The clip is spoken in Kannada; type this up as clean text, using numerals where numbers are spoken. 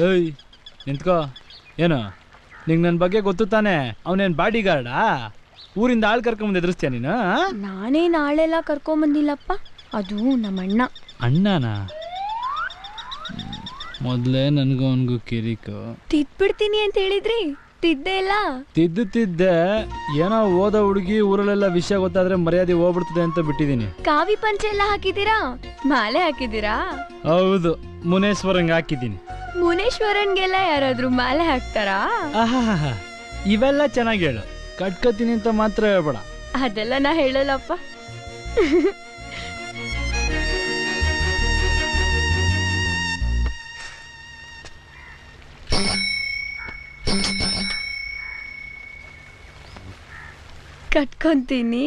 ಏಯ್ ನಿಂತ್ಕೋ. ಏನು ನಿಂಗೆ ನನ್ನ ಬಗ್ಗೆ ಗೊತ್ತು ತಾನೆ? ಅವನೇನು ಬಾಡಿ ಗಾರ್ಡಾ? ಊರಿಂದ ಆಳು ಕರ್ಕೊಂಬಂದು ಎದುರಿಸ್ತೀಯ ನೀನು? ನಾನೇನು ಆಳೆಲ್ಲ ಕರ್ಕೊಂಬಂದಿಲ್ಲಪ್ಪ, ಅದು ನಮ್ಮ ಅಣ್ಣ. ಅಣ್ಣನ? ಮೊದಲೇ ನನಗೂ ಅವನಿಗೂ ಕಿರಿಕು. ತಿದ್ಬಿಡ್ತೀನಿ ಅಂತ ಹೇಳಿದ್ರಿ, ತಿದ್ದೆ ಇಲ್ಲ. ತಿದ್ದೆ ಏನೋ ಓದೋ ಹುಡುಗಿ ಊರಲ್ಲೆಲ್ಲ ವಿಷಯ ಗೊತ್ತಾದ್ರೆ ಮರ್ಯಾದೆ ಹೋಗ್ಬಿಡ್ತದೆ ಅಂತ ಬಿಟ್ಟಿದ್ದೀನಿ. ಕಾವಿ ಪಂಚೆ ಎಲ್ಲ ಹಾಕಿದ್ದೀರಾ? ಮಾಲೆ ಹಾಕಿದ್ದೀರಾ? ಹೌದು, ಮುನೇಶ್ವರಂಗೆ ಹಾಕಿದ್ದೀನಿ. ಮುನೇಶ್ವರನ್ಗೆಲ್ಲ ಯಾರಾದ್ರೂ ಮಾಲೆ ಹಾಕ್ತಾರಾ? ಆಹಾ, ಇವೆಲ್ಲ ಚೆನ್ನಾಗಿ ಹೇಳು. ಕಟ್ಕೋತೀನಿ ಅಂತ ಮಾತ್ರ ಹೇಳ್ಬೇಡ. ಅದೆಲ್ಲ ನಾ ಹೇಳಲ್ಲಪ್ಪ. ಕಟ್ಕೊಂತೀನಿ.